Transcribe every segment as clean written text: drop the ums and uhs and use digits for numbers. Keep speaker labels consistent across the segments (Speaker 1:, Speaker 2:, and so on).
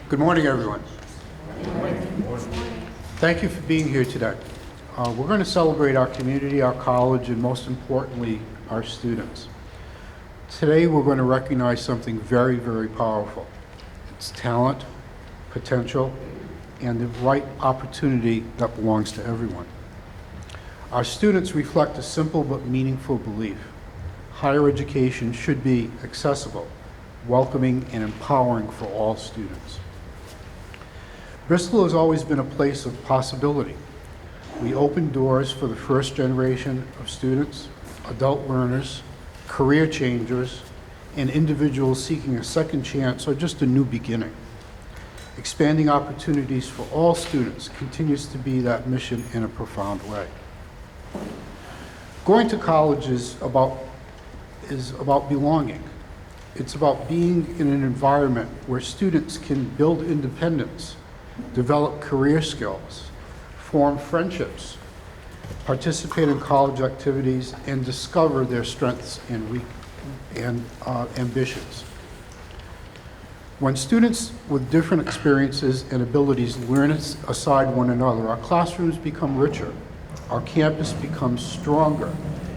Speaker 1: Good morning, everyone. Thank you for being here today. We're going to celebrate our community, our college, and most importantly, our students. Today, we're going to recognize something very, very powerful. It's talent, potential, and the right opportunity that belongs to everyone. Our students reflect a simple but meaningful belief. Higher education should be accessible, welcoming, and empowering for all students. Bristol has always been a place of possibility. We open doors for the first generation of students, adult learners, career changers, and individuals seeking a second chance or just a new beginning. Expanding opportunities for all students continues to be that mission in a profound way. Going to college is about belonging. It's about being in an environment where students can build independence, develop career skills, form friendships, participate in college activities, and discover their strengths and ambitions. When students with different experiences and abilities learn aside one another, our classrooms become richer, our campus becomes stronger,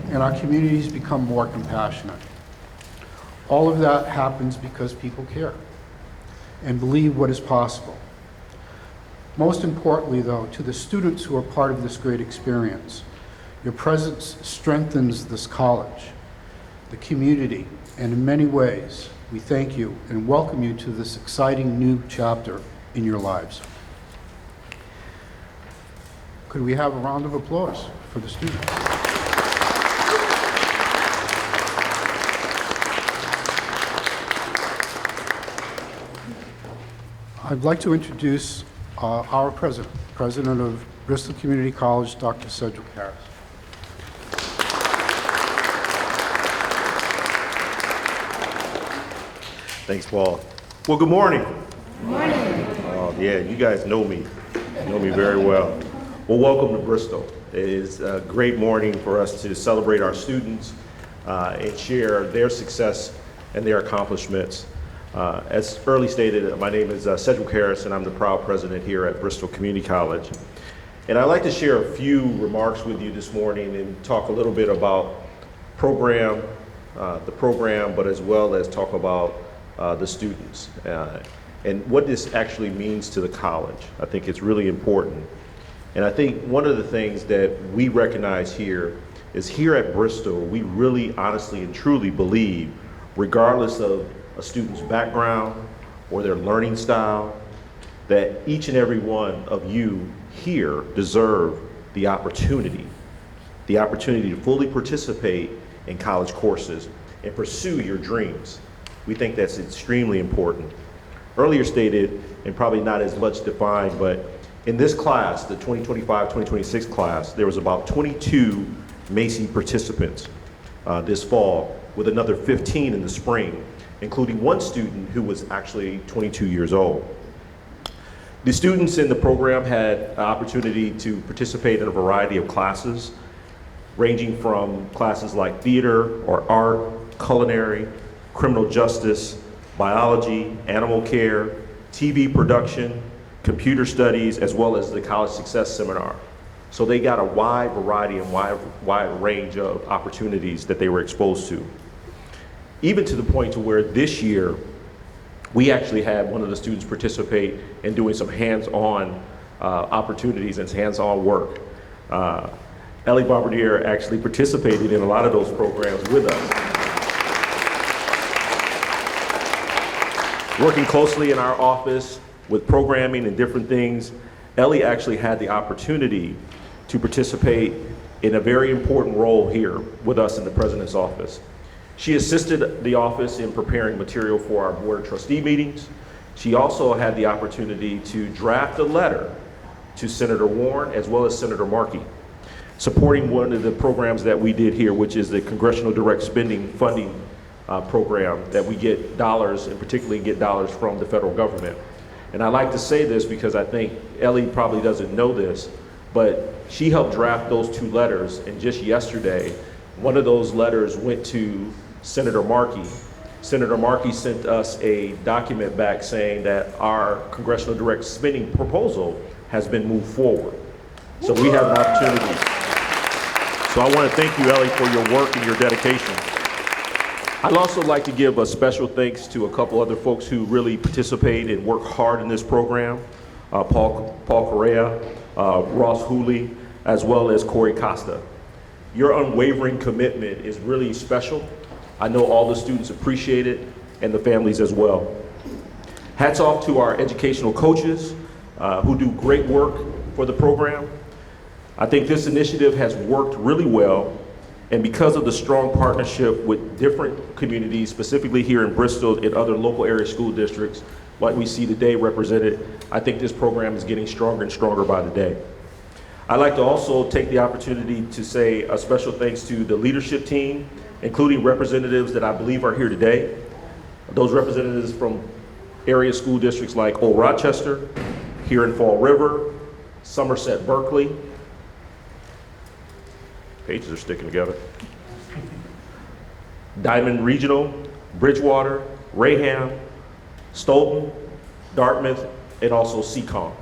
Speaker 1: and our communities become more compassionate. All of that happens because people care and believe what is possible. Most importantly, though, to the students who are part of this great experience, your presence strengthens this college, the community, and in many ways, we thank you and welcome you to this exciting new chapter in your lives. Could we have a round of applause for the students? I'd like to introduce our president of Bristol Community College, Dr. Cedric Harris.
Speaker 2: Thanks, Paul. Well, good morning.
Speaker 3: Good morning.
Speaker 2: Oh, yeah, you guys know me very well. Well, welcome to Bristol. It is a great morning for us to celebrate our students and share their success and their accomplishments. As early stated, my name is Cedric Harris, and I'm the proud president here at Bristol Community College. And I'd like to share a few remarks with you this morning and talk a little bit about the program, but as well as talk about the students and what this actually means to the college. I think it's really important. And I think one of the things that we recognize here is here at Bristol, we really honestly and truly believe, regardless of a student's background or their learning style, that each and every one of you here deserve the opportunity to fully participate in college courses and pursue your dreams. We think that's extremely important. Earlier stated, and probably not as much defined, but in this class, the 2025-2026 class, there was about 22 MAIPSE participants this fall, with another 15 in the spring, including one student who was actually 22 years old. The students in the program had an opportunity to participate in a variety of classes, ranging from classes like theater or art, culinary, criminal justice, biology, animal care, TV production, computer studies, as well as the College Success Seminar. So they got a wide variety and wide range of opportunities that they were exposed to. Even to the point to where this year, we actually had one of the students participate in doing some hands-on opportunities and hands-on work. Ellie Bombardier actually participated in a lot of those programs with us. Working closely in our office with programming and different things, Ellie actually had the opportunity to participate in a very important role here with us in the president's office. She assisted the office in preparing material for our board of trustee meetings. She also had the opportunity to draft a letter to Senator Warren as well as Senator Markey, supporting one of the programs that we did here, which is the Congressional Direct Spending Funding program that we get dollars, and particularly get dollars from the federal government. And I like to say this because I think Ellie probably doesn't know this, but she helped draft those two letters, and just yesterday, one of those letters went to Senator Markey, Senator Markey sent us a document back saying that our congressional direct spending proposal has been moved forward. So we have an opportunity. So I want to thank you, Ellie, for your work and your dedication. I'd also like to give a special thanks to a couple other folks who really participate and work hard in this program. Paul Correa, Ross Hooley, as well as Corey Costa. Your unwavering commitment is really special. I know all the students appreciate it, and the families as well. Hats off to our educational coaches who do great work for the program. I think this initiative has worked really well, and because of the strong partnership with different communities, specifically here in Bristol and other local area school districts, like we see today represented, I think this program is getting stronger and stronger by the day. I'd like to also take the opportunity to say a special thanks to the leadership team, including representatives that I believe are here today. Those representatives from area school districts like Old Rochester, here in Fall River, Somerset Berkeley. Pages are sticking together. Diamond Regional, Bridgewater, Raham, Stoughton, Dartmouth, and also Seacom.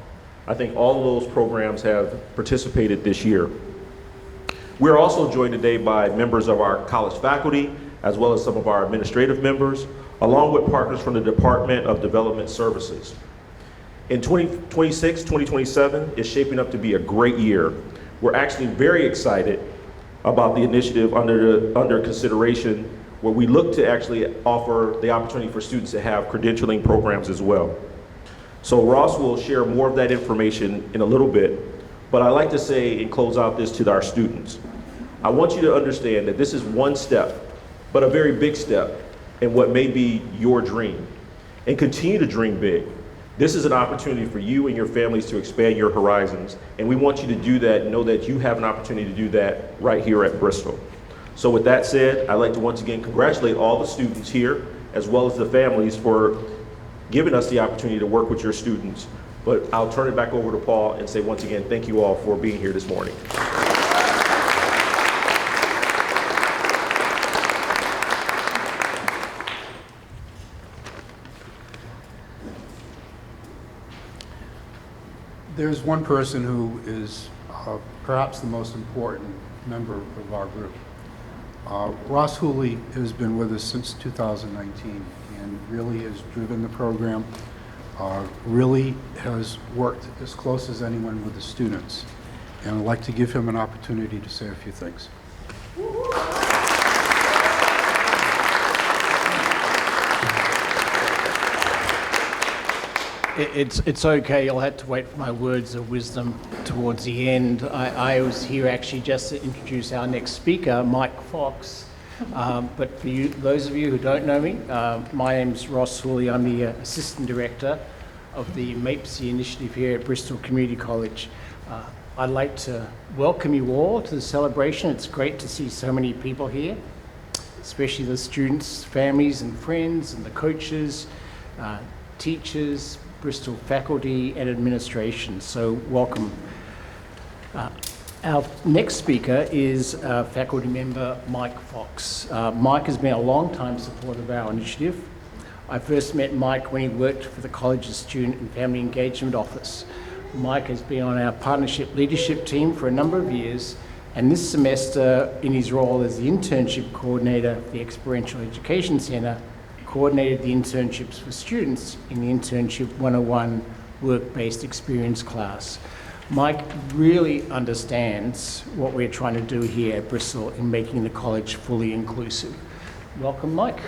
Speaker 2: I think all of those programs have participated this year. We're also joined today by members of our college faculty, as well as some of our administrative members, along with partners from the Department of Development Services. In 2026, 2027 is shaping up to be a great year. We're actually very excited about the initiative under consideration, where we look to actually offer the opportunity for students to have credentialing programs as well. So Ross will share more of that information in a little bit, but I'd like to say and close out this to our students. I want you to understand that this is one step, but a very big step in what may be your dream. And continue to dream big. This is an opportunity for you and your families to expand your horizons, and we want you to do that and know that you have an opportunity to do that right here at Bristol. So with that said, I'd like to once again congratulate all the students here, as well as the families, for giving us the opportunity to work with your students. But I'll turn it back over to Paul and say once again, thank you all for being here this morning.
Speaker 1: There's one person who is perhaps the most important member of our group. Ross Hooley has been with us since 2019 and really has driven the program, really has worked as close as anyone with the students. And I'd like to give him an opportunity to say a few things.
Speaker 3: It's okay, you'll have to wait for my words of wisdom towards the end. I was here actually just to introduce our next speaker, Mike Fox. But for you, those of you who don't know me, my name's Ross Hooley. I'm the Assistant Director of the MAIPSE initiative here at Bristol Community College. I'd like to welcome you all to the celebration. It's great to see so many people here, especially the students, families and friends and the coaches, teachers, Bristol faculty and administration, so welcome. Our next speaker is faculty member Mike Fox. Mike has been a long-time supporter of our initiative. I first met Mike when he worked for the college's Student and Family Engagement Office. Mike has been on our partnership leadership team for a number of years, and this semester, in his role as the internship coordinator for the Experiential Education Centre, coordinated the internships for students in the Internship 101 work-based experience class. Mike really understands what we're trying to do here at Bristol in making the college fully inclusive. Welcome, Mike.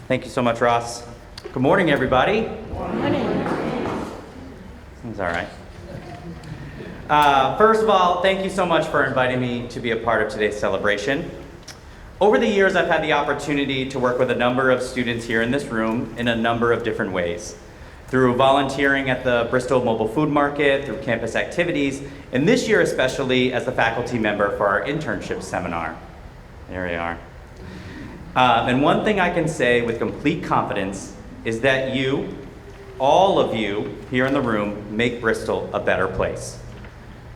Speaker 4: Thank you so much, Ross. Good morning, everybody. Good morning. Seems all right. First of all, thank you so much for inviting me to be a part of today's celebration. Over the years, I've had the opportunity to work with a number of students here in this room in a number of different ways. Through volunteering at the Bristol Mobile Food Market, through campus activities, and this year especially as a faculty member for our internship seminar. There we are. And one thing I can say with complete confidence is that you, all of you here in the room, make Bristol a better place.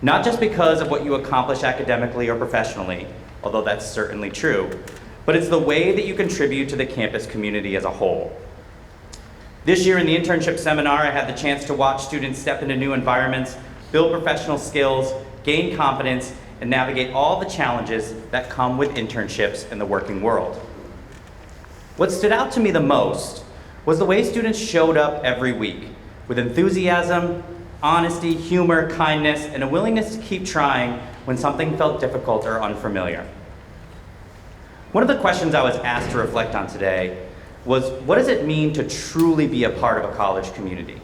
Speaker 4: Not just because of what you accomplish academically or professionally, although that's certainly true, but it's the way that you contribute to the campus community as a whole. This year in the internship seminar, I had the chance to watch students step into new environments, build professional skills, gain confidence, and navigate all the challenges that come with internships in the working world. What stood out to me the most was the way students showed up every week with enthusiasm, honesty, humor, kindness, and a willingness to keep trying when something felt difficult or unfamiliar. One of the questions I was asked to reflect on today was, what does it mean to truly be a part of a college community?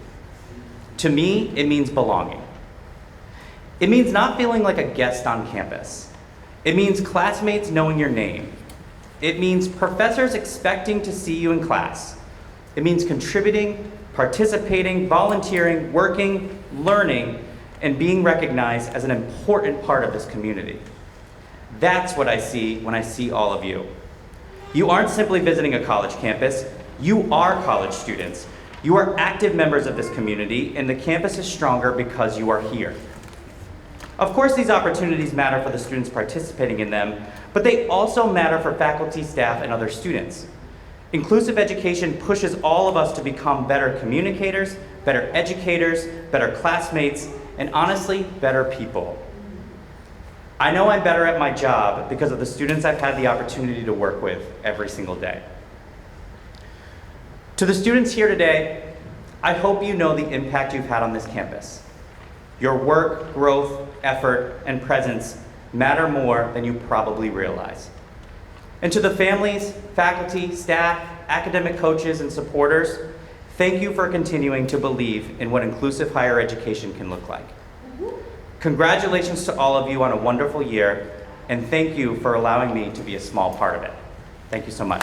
Speaker 4: To me, it means belonging. It means not feeling like a guest on campus. It means classmates knowing your name. It means professors expecting to see you in class. It means contributing, participating, volunteering, working, learning, and being recognized as an important part of this community. That's what I see when I see all of you. You aren't simply visiting a college campus, you are college students. You are active members of this community, and the campus is stronger because you are here. Of course, these opportunities matter for the students participating in them, but they also matter for faculty, staff, and other students. Inclusive education pushes all of us to become better communicators, better educators, better classmates, and honestly, better people. I know I'm better at my job because of the students I've had the opportunity to work with every single day. To the students here today, I hope you know the impact you've had on this campus. Your work, growth, effort, and presence matter more than you probably realize. And to the families, faculty, staff, academic coaches, and supporters, thank you for continuing to believe in what inclusive higher education can look like. Congratulations to all of you on a wonderful year, and thank you for allowing me to be a small part of it. Thank you so much.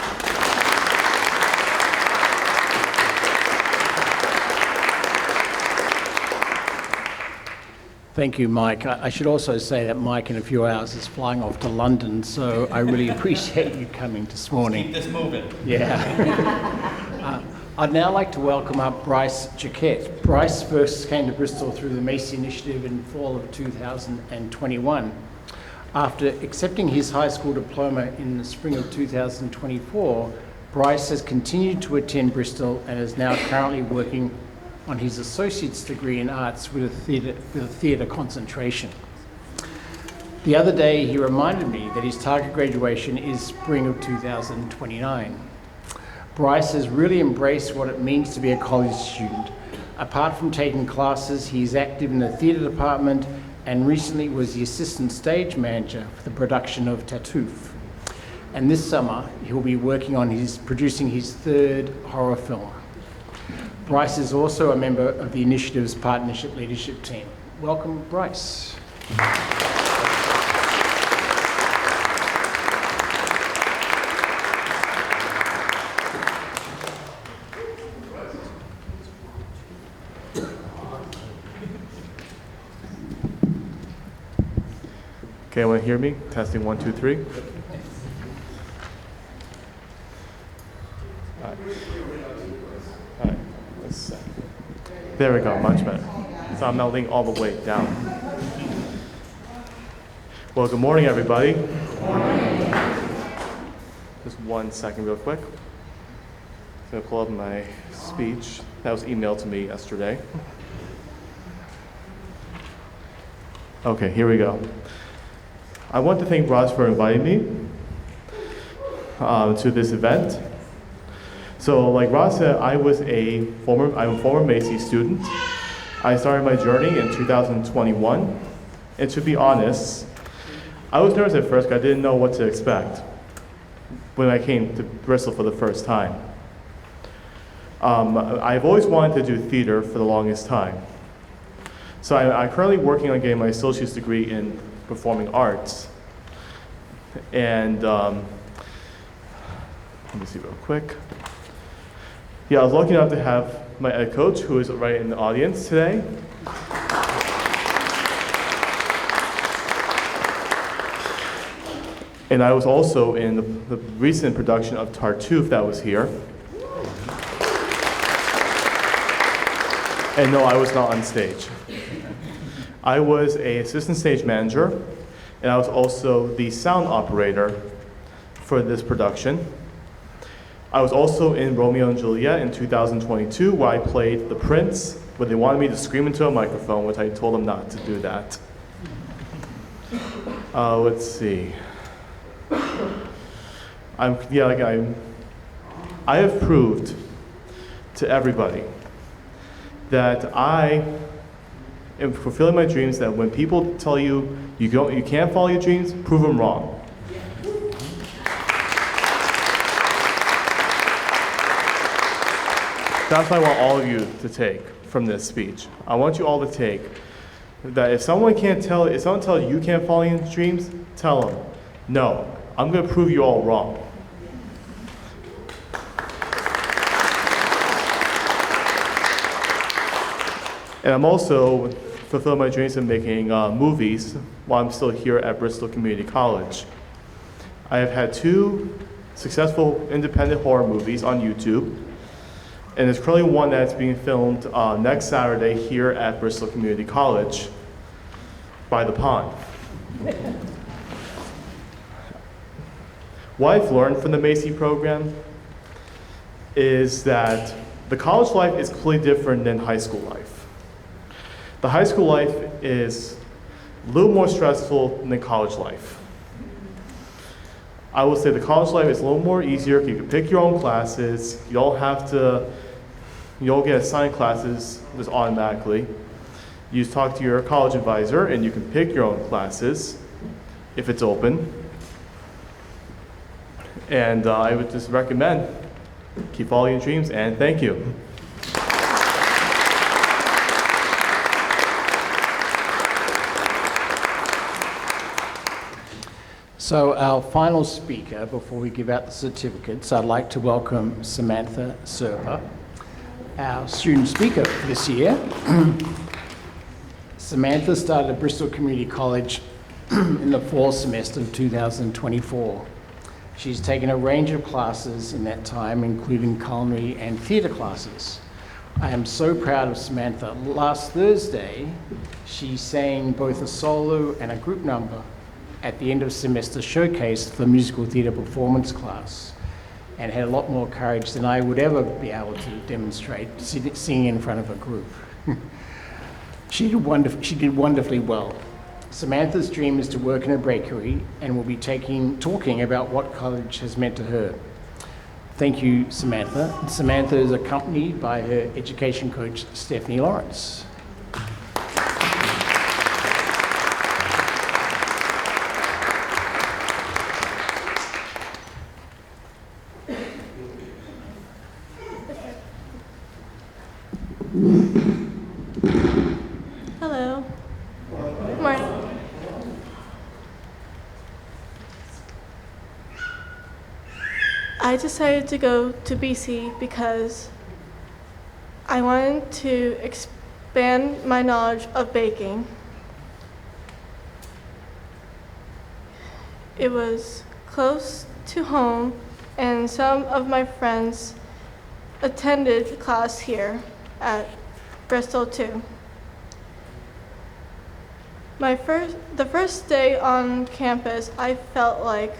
Speaker 3: Thank you, Mike. I should also say that Mike in a few hours is flying off to London, so I really appreciate you coming this morning.
Speaker 4: Keep this moving.
Speaker 3: Yeah. I'd now like to welcome up Bryce Jaquette. Bryce first came to Bristol through the MAIPSE initiative in fall of 2021. After accepting his high school diploma in the spring of 2024, Bryce has continued to attend Bristol and is now currently working on his associate's degree in arts with a theatre concentration. The other day, he reminded me that his target graduation is spring of 2029. Bryce has really embraced what it means to be a college student. Apart from taking classes, he is active in the theatre department and recently was the assistant stage manager for the production of Tartuffe. And this summer, he'll be working on producing his third horror film. Bryce is also a member of the initiative's partnership leadership team. Welcome, Bryce.
Speaker 5: Okay, everyone hear me? Testing 1, 2, 3. All right, let's see. There we go, much better. So I'm melting all the way down. Well, good morning, everybody. Good morning. Just 1 second real quick. I'm gonna pull up my speech that was emailed to me yesterday. Okay, here we go. I want to thank Ross for inviting me to this event. So like Ross said, I'm a former MAIPSE student. I started my journey in 2021. And to be honest, I was nervous at first because I didn't know what to expect when I came to Bristol for the first time. I've always wanted to do theater for the longest time. So I'm currently working on getting my associate's degree in performing arts. And let me see real quick. Yeah, I was lucky enough to have my ed coach, who is right in the audience today. And I was also in the recent production of Tartuffe that was here. And no, I was not on stage. I was an assistant stage manager, and I was also the sound operator for this production. I was also in Romeo and Juliet in 2022, where I played the prince, but they wanted me to scream into a microphone, which I told them not to do that. Let's see. I have proved to everybody that I am fulfilling my dreams, that when people tell you you can't follow your dreams, prove them wrong. That's what I want all of you to take from this speech. I want you all to take that if someone tells you you can't follow your dreams, tell them, no, I'm going to prove you all wrong. And I'm also fulfilling my dreams of making movies while I'm still here at Bristol Community College. I have had 2 successful independent horror movies on YouTube, and there's currently one that's being filmed next Saturday here at Bristol Community College by the pond. What I've learned from the MAIPSE program is that the college life is completely different than high school life. The high school life is a little more stressful than college life. I will say the college life is a little more easier. You can pick your own classes. You don't get assigned classes just automatically. You just talk to your college advisor and you can pick your own classes if it's open. And I would just recommend keep following your dreams, and thank you.
Speaker 3: So our final speaker, before we give out the certificates, I'd like to welcome Samantha Serpa, our student speaker for this year. Samantha started at Bristol Community College in the fall semester of 2024. She's taken a range of classes in that time, including culinary and theatre classes. I am so proud of Samantha. Last Thursday, she sang both a solo and a group number at the end of semester showcase for the musical theatre performance class, and had a lot more courage than I would ever be able to demonstrate singing in front of a group. She did wonderfully well. Samantha's dream is to work in a bakery and will be talking about what college has meant to her. Thank you, Samantha. Samantha is accompanied by her education coach, Stephanie Lawrence.
Speaker 6: Hello. Morning. I decided to go to BC because I wanted to expand my knowledge of baking. It was close to home, and some of my friends attended class here at Bristol too. The first day on campus, I felt like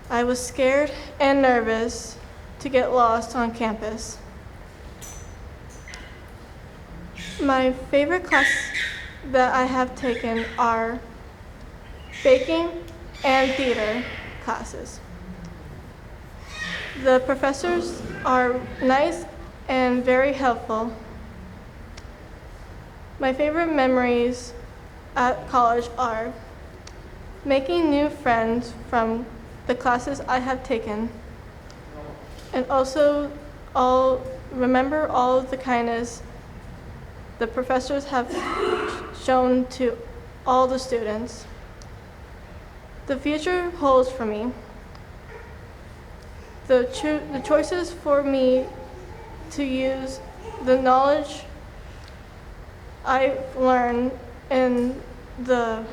Speaker 6: I was scared and nervous to get lost on campus. My favorite classes that I have taken are baking and theater classes. The professors are nice and very helpful. My favorite memories at college are making new friends from the classes I have taken, and also remember all of the kindness the professors have shown to all the students. The future holds for me. The choices for me to use the knowledge I've learned in the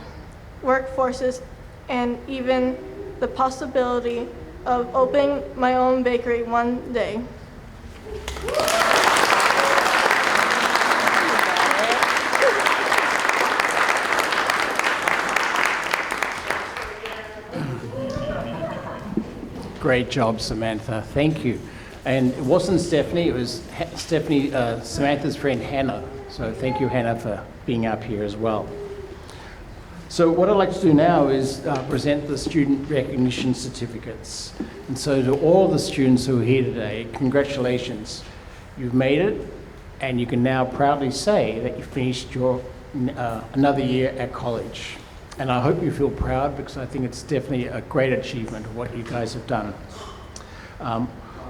Speaker 6: workforces, and even the possibility of opening my own bakery one day.
Speaker 3: Great job, Samantha. Thank you. And it wasn't Stephanie, it was Stephanie, Samantha's friend Hannah. So thank you, Hannah, for being up here as well. So what I'd like to do now is present the student recognition certificates. And so to all the students who are here today, congratulations. You've made it, and you can now proudly say that you finished your another year at college. And I hope you feel proud, because I think it's definitely a great achievement of what you guys have done.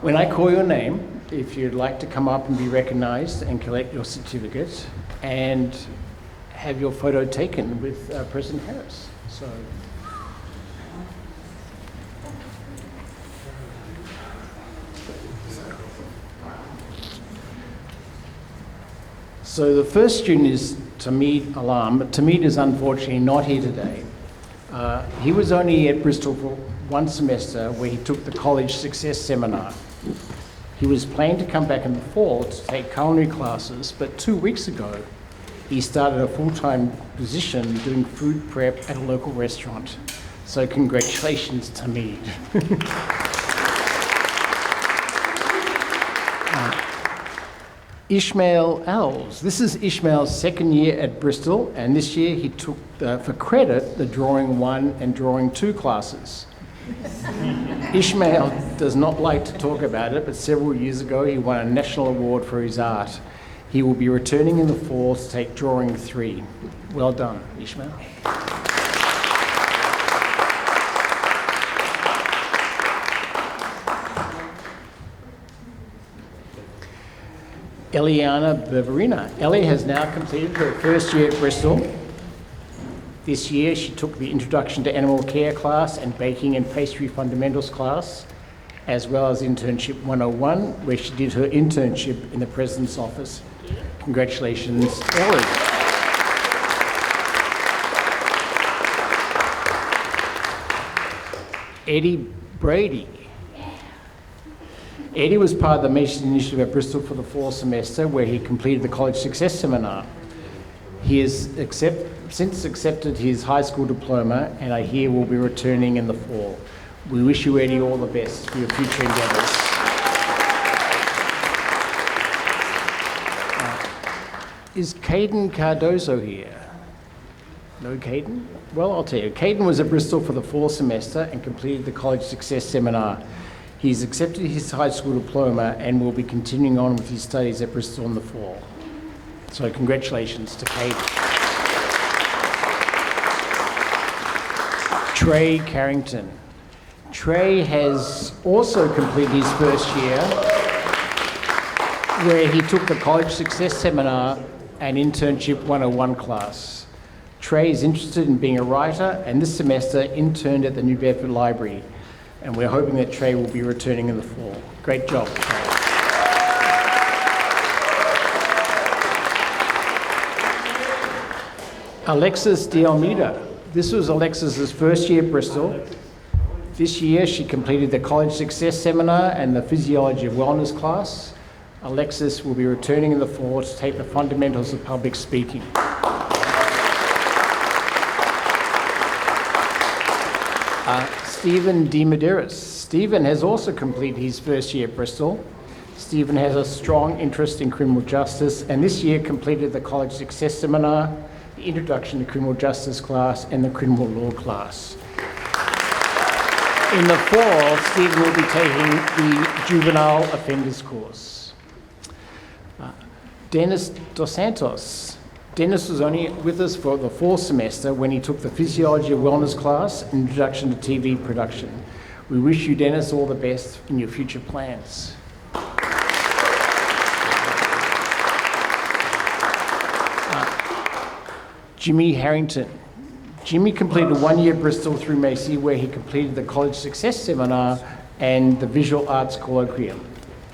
Speaker 3: When I call your name, if you'd like to come up and be recognized and collect your certificate and have your photo taken with President Harris. So the first student is Tamid Alam, but Tamid is unfortunately not here today. He was only at Bristol for one semester where he took the College Success Seminar. He was planning to come back in the fall to take culinary classes, but 2 weeks ago, he started a full-time position doing food prep at a local restaurant. So congratulations, Tamid. Ishmael Alves. This is Ishmael's second year at Bristol, and this year he took, for credit, the Drawing 1 and Drawing 2 classes. Ishmael does not like to talk about it, but several years ago he won a national award for his art. He will be returning in the fall to take Drawing 3. Well done, Ishmael. Eliana Beverina. Ellie has now completed her first year at Bristol. This year she took the Introduction to Animal Care class and Baking and Pastry Fundamentals class, as well as Internship 101, where she did her internship in the President's Office. Congratulations, Ellie. Eddie Brady. Eddie was part of the Mason Initiative at Bristol for the fall semester, where he completed the College Success Seminar. He has since accepted his high school diploma, and I hear will be returning in the fall. We wish you, Eddie, all the best for your future endeavours. Is Caden Cardozo here? No Caden? Well, I'll tell you. Caden was at Bristol for the fall semester and completed the College Success Seminar. He's accepted his high school diploma and will be continuing on with his studies at Bristol in the fall. So congratulations to Caden. Trey Carrington. Trey has also completed his first year, where he took the College Success Seminar and Internship 101 class. Trey is interested in being a writer, and this semester interned at the New Bedford Library, and we're hoping that Trey will be returning in the fall. Great job, Trey. Alexis de Almeida. This was Alexis's first year at Bristol. This year she completed the College Success Seminar and the Physiology of Wellness class. Alexis will be returning in the fall to take the Fundamentals of Public Speaking. Stephen De Medeiros. Stephen has also completed his first year at Bristol. Stephen has a strong interest in criminal justice, and this year completed the College Success Seminar, the Introduction to Criminal Justice class, and the Criminal Law class. In the fall, Stephen will be taking the Juvenile Offenders course. Dennis Dos Santos. Dennis was only with us for the fall semester when he took the Physiology of Wellness class and Introduction to TV Production. We wish you, Dennis, all the best in your future plans. Jimmy Harrington. Jimmy completed 1 year at Bristol through MAIPSE, where he completed the College Success Seminar and the Visual Arts Colloquium.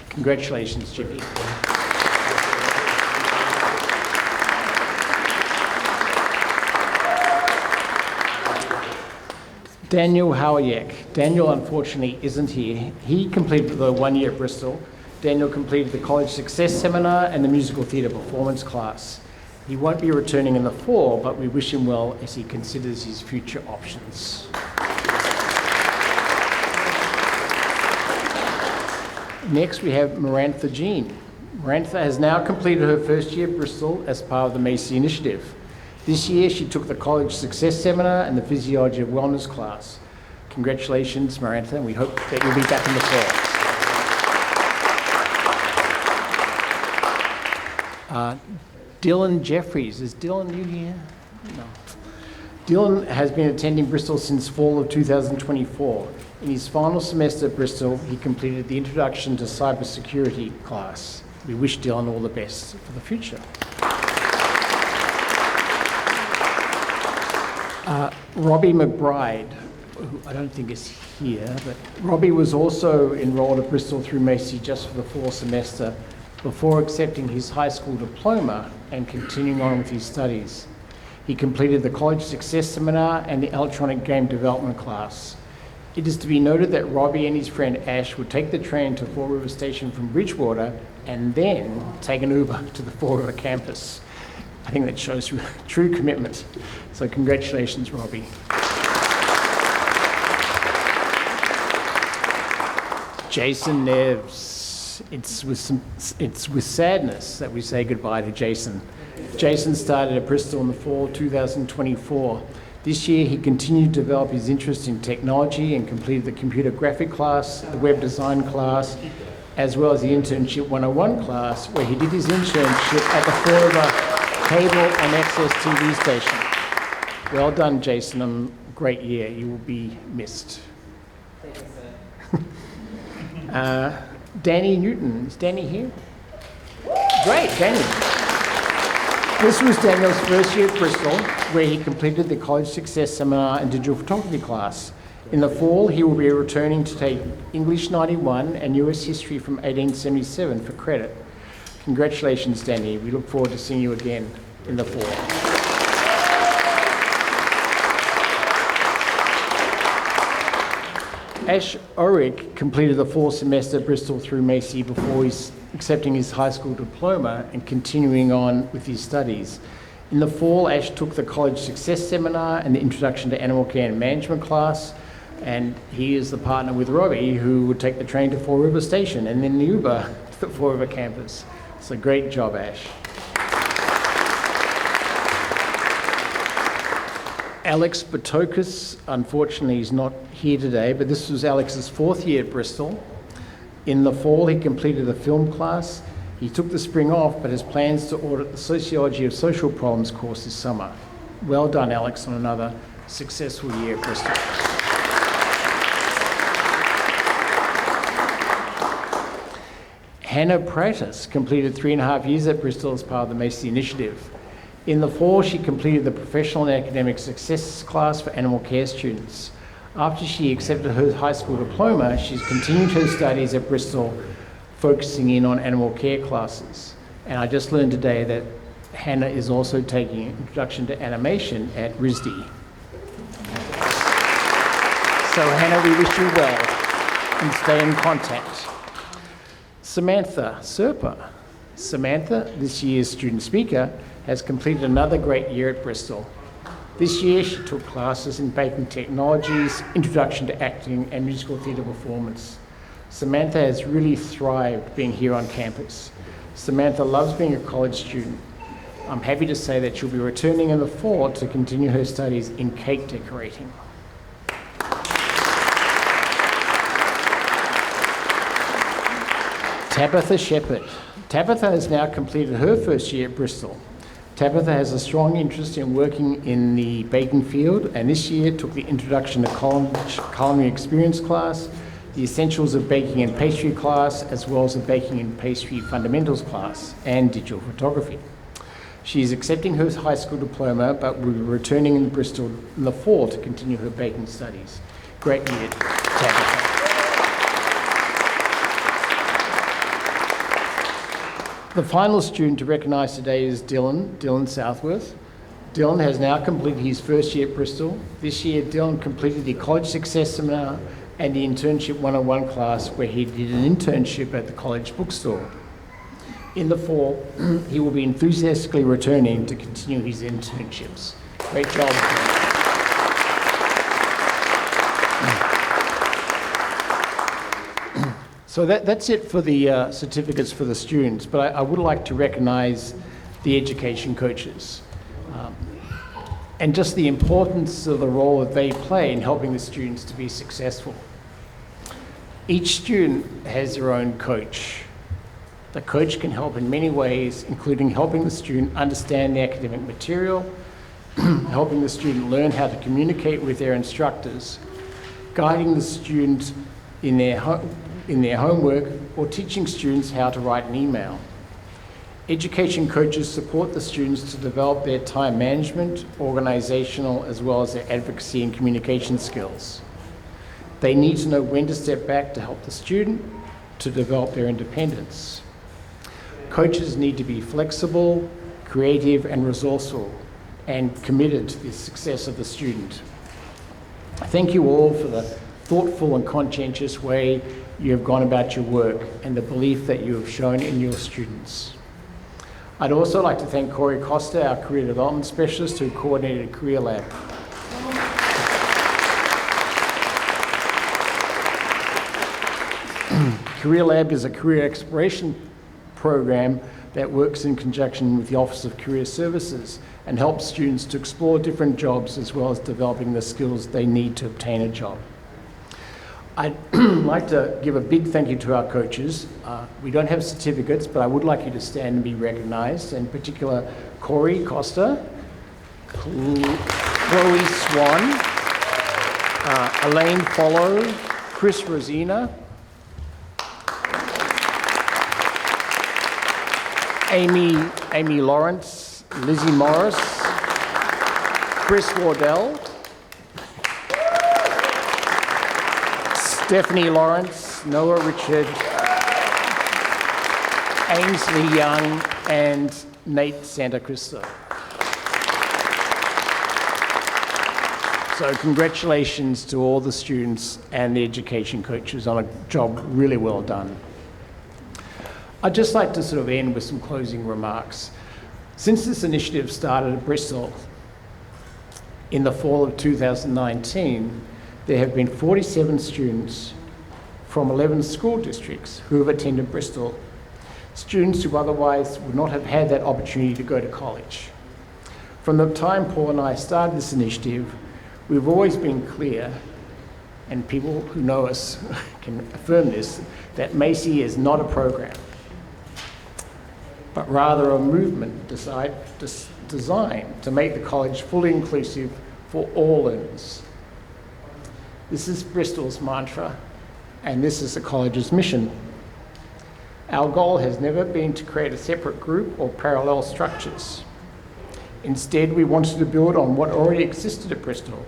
Speaker 3: Congratulations, Jimmy. Daniel Howiak. Daniel, unfortunately, isn't here. He completed the 1 year at Bristol. Daniel completed the College Success Seminar and the Musical Theatre Performance class. He won't be returning in the fall, but we wish him well as he considers his future options. Next, we have Marantha Jean. Marantha has now completed her first year at Bristol as part of the MAIPSE initiative. This year, she took the College Success Seminar and the Physiology of Wellness class. Congratulations, Marantha, and we hope that you'll be back in the fall. Dylan Jeffries. Is Dylan you here? No. Dylan has been attending Bristol since fall of 2024. In his final semester at Bristol, he completed the Introduction to Cybersecurity class. We wish Dylan all the best for the future. Robbie McBride, who I don't think is here, but Robbie was also enrolled at Bristol through MAIPSE just for the fall semester before accepting his high school diploma and continuing on with his studies. He completed the College Success Seminar and the Electronic Game Development class. It is to be noted that Robbie and his friend Ash would take the train to Fall River Station from Bridgewater and then take an Uber to the Fall River campus. I think that shows true commitment. So congratulations, Robbie. Jason Neves. It's with sadness that we say goodbye to Jason. Jason started at Bristol in the fall 2024. This year, he continued to develop his interest in technology and completed the computer graphic class, the web design class, as well as the Internship 101 class, where he did his internship at the Fall River Cable and Access TV station. Well done, Jason. Great year. You will be missed. Danny Newton. Is Danny here? Great, Danny. This was Daniel's first year at Bristol, where he completed the College Success Seminar and Digital Photography class. In the fall, he will be returning to take English 91 and US History from 1877 for credit. Congratulations, Danny. We look forward to seeing you again in the fall. Ash Orick completed the fall semester at Bristol through MAIPSE before accepting his high school diploma and continuing on with his studies. In the fall, Ash took the College Success Seminar and the Introduction to Animal Care and Management class, and he is the partner with Robbie, who would take the train to Fall River Station and then the Uber to the Fall River campus. So great job, Ash. Alex Batokas, unfortunately, is not here today, but this was Alex's fourth year at Bristol. In the fall, he completed a film class. He took the spring off, but has plans to audit the Sociology of Social Problems course this summer. Well done, Alex, on another successful year at Bristol. Hannah Pratis completed 3.5 years at Bristol as part of the MAIPSE initiative. In the fall, she completed the Professional and Academic Success class for animal care students. After she accepted her high school diploma, she's continued her studies at Bristol, focusing in on animal care classes. And I just learned today that Hannah is also taking Introduction to Animation at RISD. So Hannah, we wish you well and stay in contact. Samantha Serpa. Samantha, this year's student speaker, has completed another great year at Bristol. This year, she took classes in baking technologies, Introduction to Acting, and musical theatre performance. Samantha has really thrived being here on campus. Samantha loves being a college student. I'm happy to say that she'll be returning in the fall to continue her studies in cake decorating. Tabitha Shepherd. Tabitha has now completed her first year at Bristol. Tabitha has a strong interest in working in the baking field, and this year took the Introduction to Culinary Experience class, the Essentials of Baking and Pastry class, as well as the Baking and Pastry Fundamentals class, and Digital Photography. She is accepting her high school diploma, but will be returning in Bristol in the fall to continue her baking studies. Great year, Tabitha. The final student to recognise today is Dylan Southworth. Dylan has now completed his first year at Bristol. This year, Dylan completed the College Success Seminar and the Internship 101 class, where he did an internship at the college bookstore. In the fall, he will be enthusiastically returning to continue his internships. Great job, Dylan. So that's it for the certificates for the students, but I would like to recognise the education coaches and just the importance of the role that they play in helping the students to be successful. Each student has their own coach. The coach can help in many ways, including helping the student understand the academic material, helping the student learn how to communicate with their instructors, guiding the student in their homework, or teaching students how to write an email. Education coaches support the students to develop their time management, organisational, as well as their advocacy and communication skills. They need to know when to step back to help the student to develop their independence. Coaches need to be flexible, creative and resourceful, and committed to the success of the student. Thank you all for the thoughtful and conscientious way you have gone about your work and the belief that you have shown in your students. I'd also like to thank Corey Costa, our Career Development Specialist, who coordinated a Career Lab. Career Lab is a career exploration program that works in conjunction with the Office of Career Services and helps students to explore different jobs as well as developing the skills they need to obtain a job. I'd like to give a big thank you to our coaches. We don't have certificates, but I would like you to stand and be recognised, in particular Corey Costa, Chloe Swan, Elaine Follow, Chris Rosina, Amy Lawrence, Lizzie Morris, Chris Wardell, Stephanie Lawrence, Noah Richard, Ainsley Young, and Nate Santa Cristo. So congratulations to all the students and the education coaches on a job really well done. I'd just like to sort of end with some closing remarks. Since this initiative started at Bristol in the fall of 2019, there have been 47 students from 11 school districts who have attended Bristol, students who otherwise would not have had that opportunity to go to college. From the time Paul and I started this initiative, we've always been clear, and people who know us can affirm this, that MAIPSE is not a program, but rather a movement designed to make the college fully inclusive for all learners. This is Bristol's mantra, and this is the college's mission. Our goal has never been to create a separate group or parallel structures. Instead, we wanted to build on what already existed at Bristol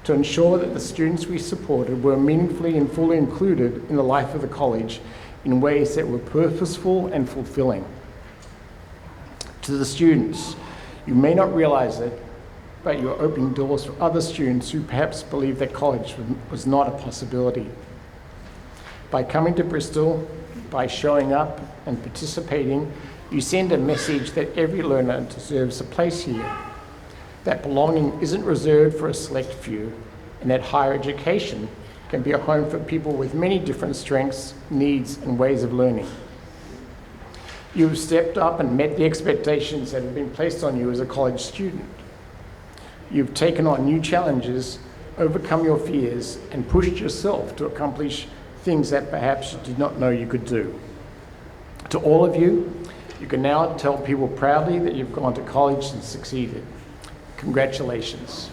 Speaker 3: to ensure that the students we supported were meaningfully and fully included in the life of the college in ways that were purposeful and fulfilling. To the students, you may not realise it, but you're opening doors for other students who perhaps believed that college was not a possibility. By coming to Bristol, by showing up and participating, you send a message that every learner deserves a place here, that belonging isn't reserved for a select few, and that higher education can be a home for people with many different strengths, needs, and ways of learning. You have stepped up and met the expectations that have been placed on you as a college student. You've taken on new challenges, overcome your fears, and pushed yourself to accomplish things that perhaps you did not know you could do. To all of you, you can now tell people proudly that you've gone to college and succeeded. Congratulations.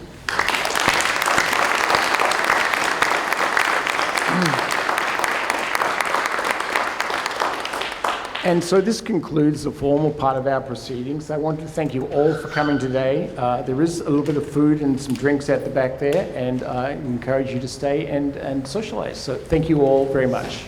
Speaker 3: And so this concludes the formal part of our proceedings. I want to thank you all for coming today. There is a little bit of food and some drinks at the back there, and I encourage you to stay and socialise. So thank you all very much.